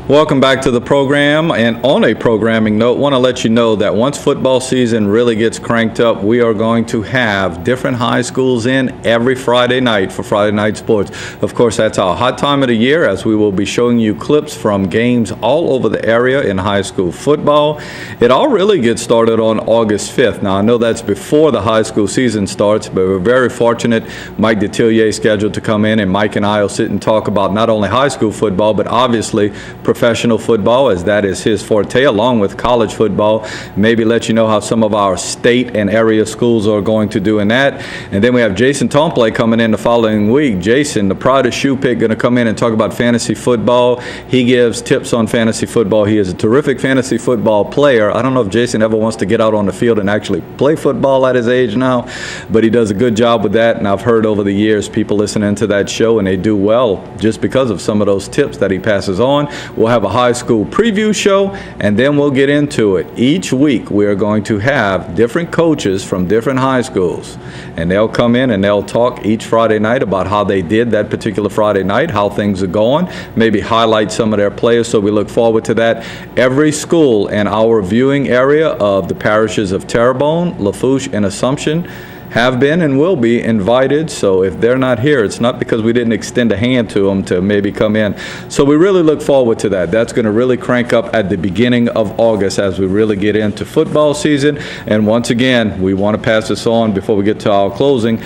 Welcome back to the program. And on a programming note, want to let you know that once football season really gets cranked up, we are going to have different high schools in every Friday night for Friday Night Sports. Of course, that's our hot time of the year, as we will be showing you clips from games all over the area in high school football. It all really gets started on August 5th. Now, I know that's before the high school season starts, but we're very fortunate. Mike Detillier is scheduled to come in, and Mike and I will sit and talk about not only high school football, but obviously professional football, as that is his forte, along with college football. Maybe let you know how some of our state and area schools are going to do in that. And then we have Jason Tomplay coming in the following week. Jason, the pride of Shoe Pick, going to come in and talk about fantasy football. He gives tips on fantasy football. He is a terrific fantasy football player. I don't know if Jason ever wants to get out on the field and actually play football at his age now, but he does a good job with that. And I've heard over the years people listening to that show, and they do well just because of some of those tips that he passes on. We'll have a high school preview show, and then we'll get into it. Each week we are going to have different coaches from different high schools, and they'll come in and they'll talk each Friday night about how they did that particular Friday night, how things are going, maybe highlight some of their players. So we look forward to that. Every school in our viewing area of the parishes of Terrebonne, Lafourche, and Assumption have been and will be invited. So if they're not here, it's not because we didn't extend a hand to them to maybe come in. So we really look forward to that. That's going to really crank up at the beginning of August as we really get into football season. And once again, we want to pass this on before we get to our closing.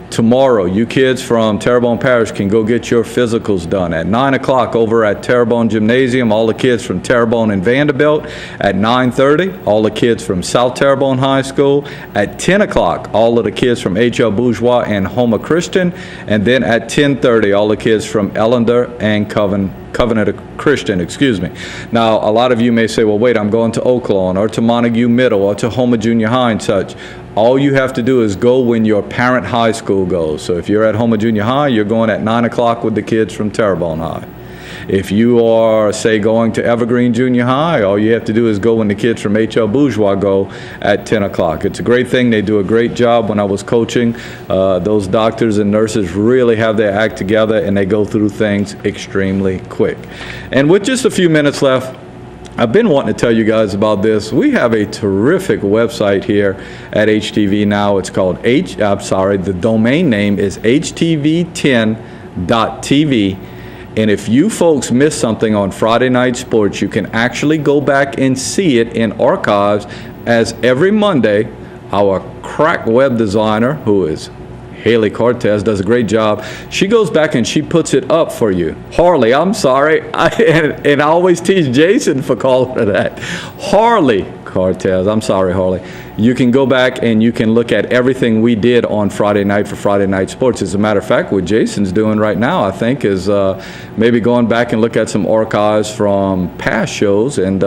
Tomorrow, you kids from Terrebonne Parish can go get your physicals done at 9 o'clock over at Terrebonne Gymnasium. All the kids from Terrebonne and Vanderbilt at 9:30. All the kids from South Terrebonne High School at 10 o'clock. All of the kids from H.L. Bourgeois and Homer Christian. And then at 10:30, all the kids from Ellender and Covenant Christian, excuse me. Now, a lot of you may say, well, wait, I'm going to Oaklawn or to Montague Middle or to Homer Junior High and such. All you have to do is go when your parent high school goes. So if you're at Homer Junior High, you're going at 9 o'clock with the kids from Terrebonne High. If you are, say, going to Evergreen Junior High, all you have to do is go when the kids from H.L. Bourgeois go at 10 o'clock. It's a great thing. They do a great job. When I was coaching, those doctors and nurses really have their act together, and they go through things extremely quick. And with just a few minutes left, I've been wanting to tell you guys about this. We have a terrific website here at HTV now. It's called the domain name is htv10.tv. And if you folks miss something on Friday Night Sports, you can actually go back and see it in archives, as every Monday, our crack web designer, who is Haley Cortez, does a great job. She goes back and she puts it up for you. Harley, I'm sorry. And I always tease Jason for calling her that. Harley Cortez. I'm sorry, Harley. You can go back and you can look at everything we did on Friday night for Friday Night Sports. As a matter of fact, what Jason's doing right now, I think, is maybe going back and look at some archives from past shows. And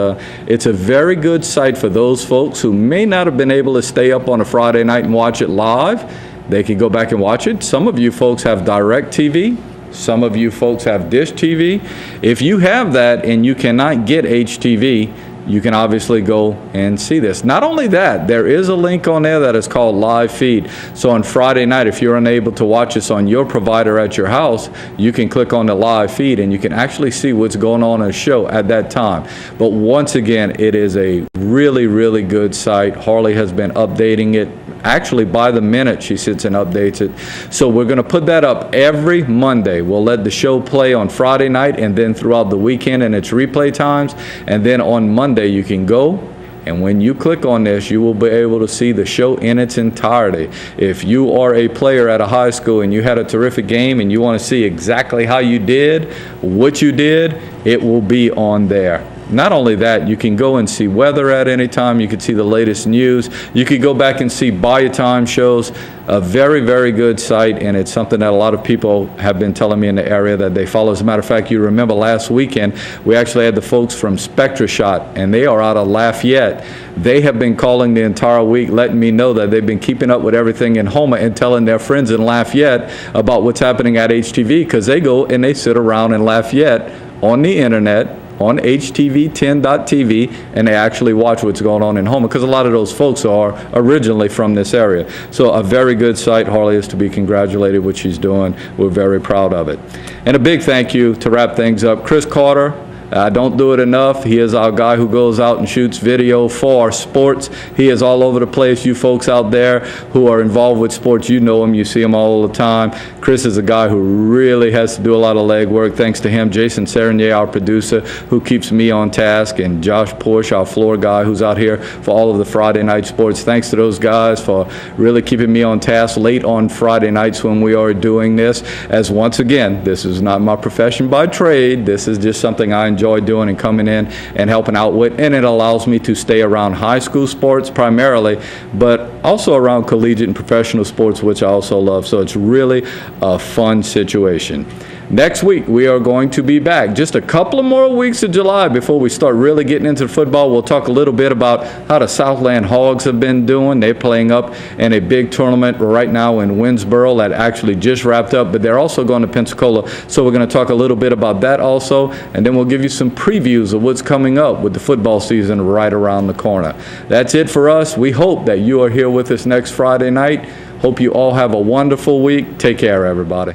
it's a very good site for those folks who may not have been able to stay up on a Friday night and watch it live. They can go back and watch it. Some of you folks have Direct TV. Some of you folks have Dish TV. If you have that and you cannot get HTV, you can obviously go and see this. Not only that, there is a link on there that is called Live Feed. So on Friday night, if you're unable to watch this on your provider at your house, you can click on the Live Feed and you can actually see what's going on in the show at that time. But once again, it is a really, really good site. Harley has been updating it. Actually, by the minute, she sits and updates it. So we're going to put that up every Monday. We'll let the show play on Friday night and then throughout the weekend and its replay times. And then on Monday, you can go, and when you click on this, you will be able to see the show in its entirety. If you are a player at a high school and you had a terrific game and you want to see exactly how you did, what you did, it will be on there. Not only that, you can go and see weather at any time. You can see the latest news. You could go back and see buy your time shows. A very, very good site, and it's something that a lot of people have been telling me in the area that they follow. As a matter of fact, you remember last weekend, we actually had the folks from SpectraShot, and they are out of Lafayette. They have been calling the entire week, letting me know that they've been keeping up with everything in Homer and telling their friends in Lafayette about what's happening at HTV, because they go and they sit around in Lafayette on the internet, on htv10.tv, and they actually watch what's going on in Homer, because a lot of those folks are originally from this area. So a very good site. Harley is to be congratulated what she's doing. We're very proud of it. And a big thank you to wrap things up. Chris Carter, I don't do it enough. He is our guy who goes out and shoots video for sports. He is all over the place. You folks out there who are involved with sports, you know him. You see him all the time. Chris is a guy who really has to do a lot of legwork. Thanks to him. Jason Serenier, our producer, who keeps me on task, and Josh Porsche, our floor guy, who's out here for all of the Friday night sports. Thanks to those guys for really keeping me on task late on Friday nights when we are doing this. As once again, this is not my profession by trade. This is just something I enjoy doing and coming in and helping out with, and it allows me to stay around high school sports primarily, but also around collegiate and professional sports, which I also love. So it's really a fun situation. Next week, we are going to be back. Just a couple of more weeks of July before we start really getting into the football. We'll talk a little bit about how the Southland Hogs have been doing. They're playing up in a big tournament right now in Winsboro that actually just wrapped up, but they're also going to Pensacola. So we're going to talk a little bit about that also, and then we'll give you some previews of what's coming up with the football season right around the corner. That's it for us. We hope that you are here with us next Friday night. Hope you all have a wonderful week. Take care, everybody.